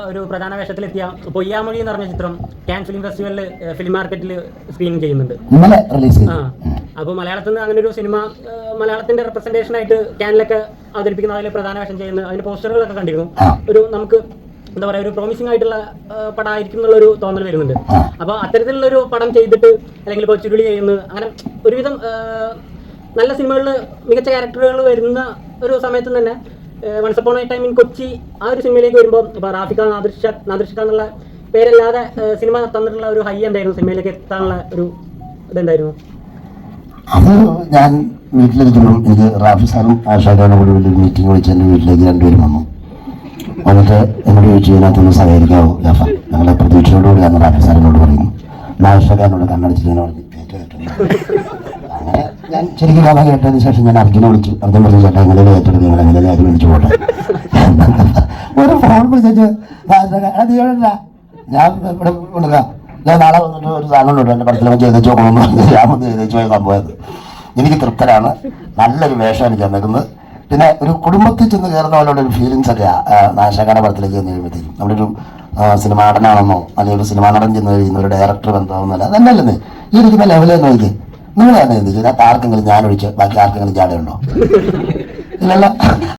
ഒരു പ്രധാന വേഷത്തിലെത്തിയ പൊയ്യാമൊഴി എന്ന് പറഞ്ഞ ചിത്രം കാൻ ഫിലിം ഫെസ്റ്റിവലിൽ ഫിലിം മാർക്കറ്റിൽ സ്ക്രീനിങ് ചെയ്യുന്നുണ്ട്. അപ്പോൾ മലയാളത്തിൽ നിന്ന് അങ്ങനെ ഒരു സിനിമ മലയാളത്തിന്റെ റെപ്രസെന്റേഷൻ ആയിട്ട് കാനിലൊക്കെ അവതരിപ്പിക്കുന്ന അതിൽ പ്രധാന വേഷം ചെയ്യുന്ന അതിന്റെ പോസ്റ്ററുകളൊക്കെ കണ്ടിരുന്നു. ഒരു നമുക്ക് എന്താ പറയുക, ഒരു പ്രോമിസിംഗ് ആയിട്ടുള്ള പടമായിരിക്കും എന്നുള്ളൊരു തോന്നൽ വരുന്നുണ്ട്. അപ്പോൾ അത്തരത്തിലുള്ളൊരു പടം ചെയ്തിട്ട് അല്ലെങ്കിൽ ഇപ്പോൾ ചുരുളി ചെയ്യുന്നത് അങ്ങനെ ഒരുവിധം നല്ല സിനിമകളിൽ മികച്ച ക്യാരക്ടറുകൾ വരുന്ന ഒരു സമയത്ത് തന്നെ once upon a time in Kochi ആ ഒരു സിനിമയിലേക്ക് വരുമ്പോൾ ഇപ്പോൾ റാഫിക്ക നാദിർഷിക്ക എന്നുള്ള പേരല്ലാതെ സിനിമ തന്നിട്ടുള്ള ഒരു ഹൈ എന്തായിരുന്നു, സിനിമയിലേക്ക് എത്താനുള്ള ഒരു ഇതെന്തായിരുന്നു? അത് ഞാൻ വീട്ടിലിരിക്കുന്നു. എനിക്ക് റാഫി സാറും ആഷാഖാനും കൂടി വലിയൊരു മീറ്റിംഗ് വിളിച്ച് എൻ്റെ വീട്ടിലേക്ക് രണ്ടുപേരും വന്നു. വന്നിട്ട് എന്നോട് ചോദിച്ചു, ഇതിനകത്തൊന്ന് സഹകരിക്കാവോ ജാഫ? ഞങ്ങളെ പ്രതീക്ഷയോടുകൂടി അന്ന് റാഫി സാറിനോട് പറയുന്നു. ആഷാഖാനോട് കണ്ണടിച്ചിട്ട് പറഞ്ഞു അങ്ങനെ ഞാൻ ശരിക്കും കഥ കേട്ടതിന് ശേഷം ഞാൻ അർജുനെ വിളിച്ചു. അർജുൻ പറഞ്ഞു, ചേട്ടാ എങ്ങനെ ഏറ്റെടുത്ത് നിങ്ങൾ എങ്ങനെ അത് വിളിച്ചു പോട്ടെ. ഒരു ഫോൺ വിളിച്ചു, ഞാൻ ഇവിടെ കൊണ്ടുവരാം, ഞാൻ നാളെ വന്നിട്ട് ഒരു സാധനം കൊണ്ടു എൻ്റെ പടത്തിൽ ചെയ്തേച്ച് പോകണമെന്ന് പറഞ്ഞ് ഞാൻ വന്ന് ചെയ്തേച്ച് പോയ സംഭവമായത്. എനിക്ക് തൃപ്തരാണ്. നല്ലൊരു വേഷം എനിക്ക് തന്നേക്കുന്നത്. പിന്നെ ഒരു കുടുംബത്തിൽ ചെന്ന് കയറുന്ന പോലുള്ള ഒരു ഫീലിങ്സ് ഒക്കെയാണ് ആശാഖാന്റെ പടത്തിലേക്ക് ചെന്ന് കഴിയുമ്പോഴത്തേക്കും. നമ്മുടെ ഒരു സിനിമാ നടനാണെന്നോ അല്ലെങ്കിൽ ഒരു സിനിമാ നടൻ ചെന്ന് കഴിയുന്ന ഒരു ഡയറക്ടർ ബന്ധമാവുന്നല്ല, അതല്ലല്ലേ ഈ ഇരിക്കുന്ന ലെവലിൽ നോക്കി നിങ്ങൾ തന്നെ എന്ത് ചെയ്താൽ ആർക്കെങ്കിലും ഞാൻ ഒഴിച്ച് ബാക്കി ആർക്കെങ്കിലും ജാടയുണ്ടോ? ഇല്ലല്ലോ.